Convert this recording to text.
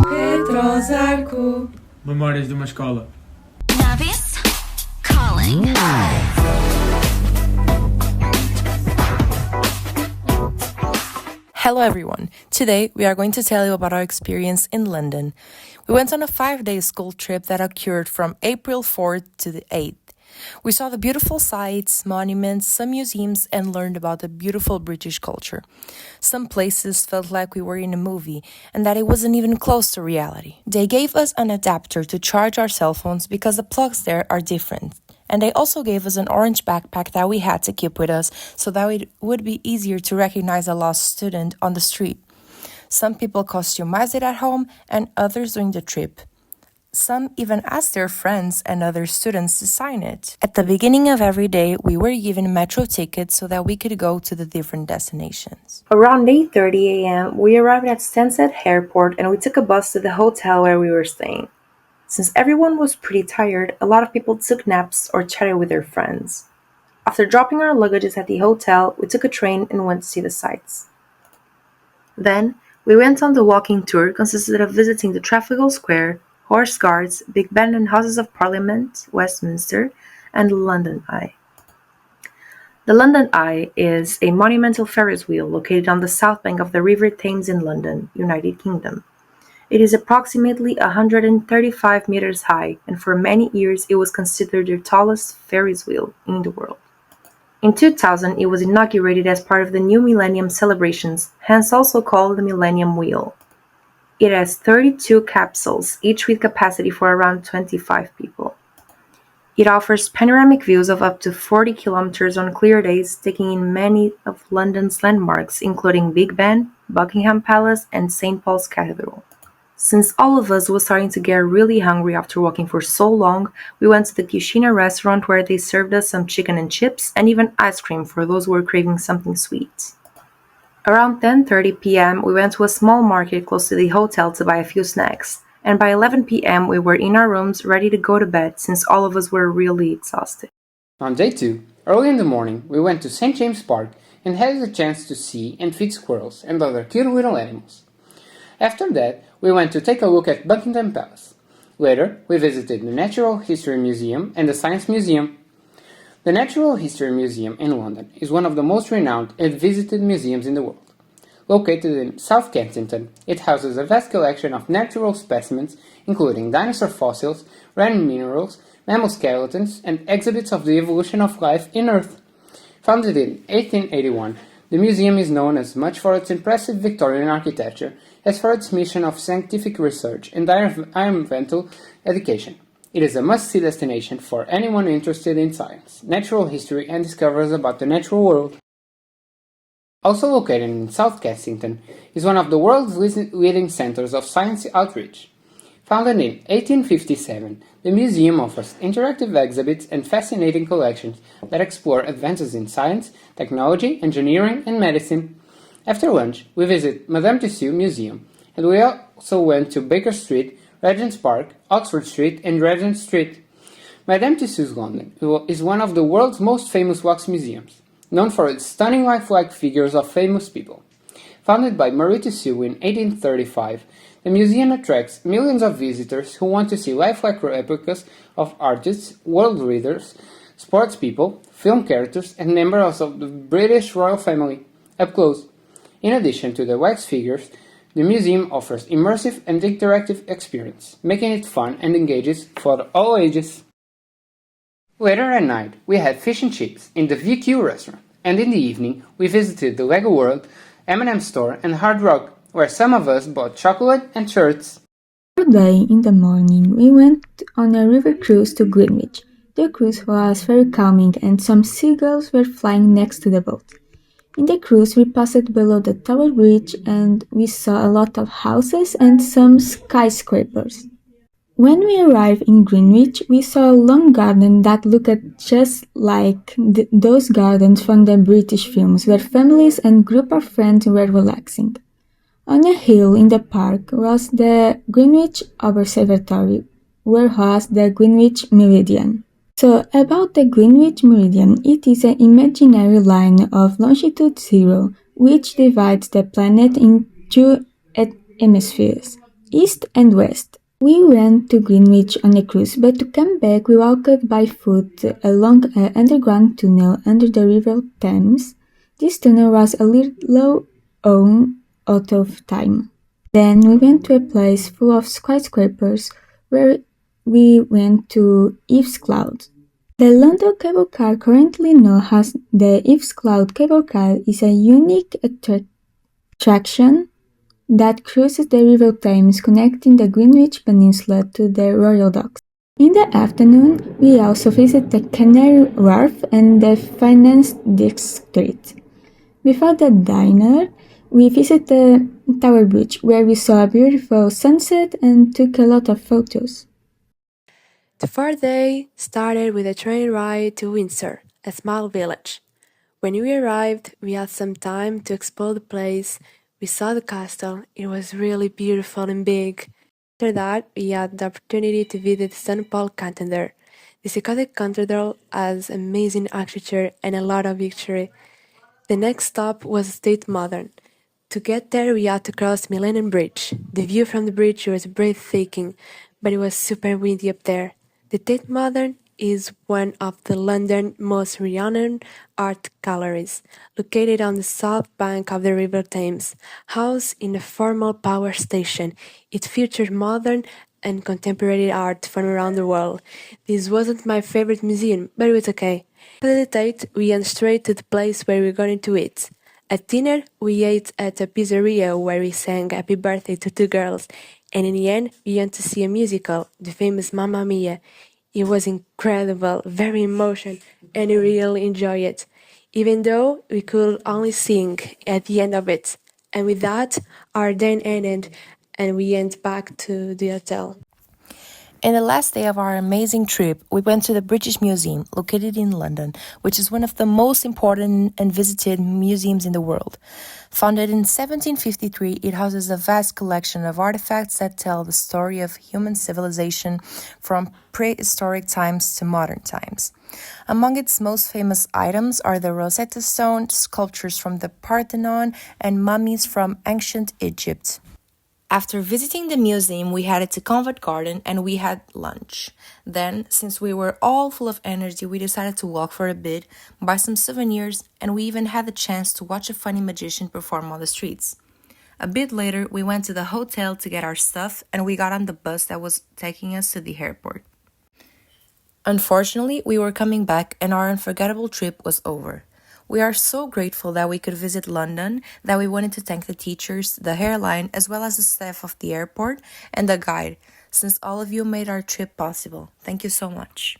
RetroZarco. Memórias de uma escola. Navis calling. Hello everyone! Today we are going to tell you about our experience in London. We went on a 5-day school trip that occurred from April 4th to the 8th. We saw the beautiful sights, monuments, some museums, and learned about the beautiful British culture. Some places felt like we were in a movie and that it wasn't even close to reality. They gave us an adapter to charge our cell phones because the plugs there are different. And they also gave us an orange backpack that we had to keep with us so that it would be easier to recognize a lost student on the street. Some people customized it at home and others during the trip. Some even asked their friends and other students to sign it. At the beginning of every day, we were given metro tickets so that we could go to the different destinations. Around 8:30 a.m., we arrived at Stansted Airport and we took a bus to the hotel where we were staying. Since everyone was pretty tired, a lot of people took naps or chatted with their friends. After dropping our luggages at the hotel, we took a train and went to see the sights. Then, we went on the walking tour consisted of visiting the Trafalgar Square, Horse Guards, Big Ben and Houses of Parliament, Westminster, and London Eye. The London Eye is a monumental Ferris wheel located on the south bank of the River Thames in London, United Kingdom. It is approximately 135 meters high, and for many years it was considered the tallest Ferris wheel in the world. In 2000, it was inaugurated as part of the new Millennium celebrations, hence also called the Millennium Wheel. It has 32 capsules, each with capacity for around 25 people. It offers panoramic views of up to 40 kilometers on clear days, taking in many of London's landmarks, including Big Ben, Buckingham Palace, and St. Paul's Cathedral. Since all of us were starting to get really hungry after walking for so long, we went to the Cucina restaurant where they served us some chicken and chips and even ice cream for those who were craving something sweet. Around 10:30 p.m., we went to a small market close to the hotel to buy a few snacks, and by 11 p.m. we were in our rooms ready to go to bed since all of us were really exhausted. On day 2, early in the morning, we went to St. James Park and had the chance to see and feed squirrels and other cute little animals. After that, we went to take a look at Buckingham Palace. Later, we visited the Natural History Museum and the Science Museum. The Natural History Museum in London is one of the most renowned and visited museums in the world. Located in South Kensington, it houses a vast collection of natural specimens, including dinosaur fossils, rare minerals, mammal skeletons, and exhibits of the evolution of life in Earth. Founded in 1881, the museum is known as much for its impressive Victorian architecture as for its mission of scientific research and environmental education. It is a must-see destination for anyone interested in science, natural history, and discoveries about the natural world. Also located in South Kensington is one of the world's leading centers of science outreach. Founded in 1857, the museum offers interactive exhibits and fascinating collections that explore advances in science, technology, engineering, and medicine. After lunch, we visit Madame Tussauds Museum, and we also went to Baker Street, Regent's Park, Oxford Street, and Regent Street. Madame Tussauds London is one of the world's most famous wax museums, known for its stunning lifelike figures of famous people. Founded by Marie Tussauds in 1835, the museum attracts millions of visitors who want to see lifelike replicas of artists, world leaders, sports people, film characters, and members of the British royal family up close. In addition to the wax figures, the museum offers immersive and interactive experience, making it fun and engages for all ages. Later at night, we had fish and chips in the VQ restaurant, and in the evening, we visited the Lego World, M&M store, and Hard Rock, where some of us bought chocolate and shirts. Today, in the morning, we went on a river cruise to Greenwich. The cruise was very calming and some seagulls were flying next to the boat. In the cruise, we passed below the Tower Bridge and we saw a lot of houses and some skyscrapers. When we arrived in Greenwich, we saw a long garden that looked just like those gardens from the British films where families and group of friends were relaxing. On a hill in the park was the Greenwich Observatory, where was the Greenwich Meridian. So, about the Greenwich Meridian, it is an imaginary line of longitude 0 which divides the planet into hemispheres, east and west. We went to Greenwich on a cruise, but to come back we walked by foot along an underground tunnel under the River Thames. This tunnel was a little out of time. Then we went to a place full of skyscrapers where we went to Eve's Cloud. The London Cable Car, currently known as the Eve's Cloud Cable Car, is a unique attraction that cruises the River Thames, connecting the Greenwich Peninsula to the Royal Docks. In the afternoon, we also visit the Canary Wharf and the Finance District. Before the dinner, we visited the Tower Bridge, where we saw a beautiful sunset and took a lot of photos. The fourth day started with a train ride to Windsor, a small village. When we arrived, we had some time to explore the place. We saw the castle. It was really beautiful and big. After that, we had the opportunity to visit St. Paul Cathedral. This iconic cathedral has amazing architecture and a lot of history. The next stop was Tate Modern. To get there, we had to cross Millennium Bridge. The view from the bridge was breathtaking, but it was super windy up there. The Tate Modern is one of the London's most renowned art galleries, located on the south bank of the River Thames. Housed in a former power station, it featured modern and contemporary art from around the world. This wasn't my favorite museum, but it was okay. After the Tate, we went straight to the place where we were going to eat. At dinner, we ate at a pizzeria where we sang Happy Birthday to two girls, and in the end, we went to see a musical, the famous Mamma Mia. It was incredible, very emotional, and we really enjoyed it, even though we could only sing at the end of it. And with that, our day ended, and we went back to the hotel. In the last day of our amazing trip, we went to the British Museum, located in London, which is one of the most important and visited museums in the world. Founded in 1753, it houses a vast collection of artifacts that tell the story of human civilization from prehistoric times to modern times. Among its most famous items are the Rosetta Stone, sculptures from the Parthenon, and mummies from ancient Egypt. After visiting the museum, we headed to Covent Garden and we had lunch. Then, since we were all full of energy, we decided to walk for a bit, buy some souvenirs, and we even had the chance to watch a funny magician perform on the streets. A bit later, we went to the hotel to get our stuff and we got on the bus that was taking us to the airport. Unfortunately, we were coming back and our unforgettable trip was over. We are so grateful that we could visit London that we wanted to thank the teachers, the airline, as well as the staff of the airport and the guide, since all of you made our trip possible. Thank you so much.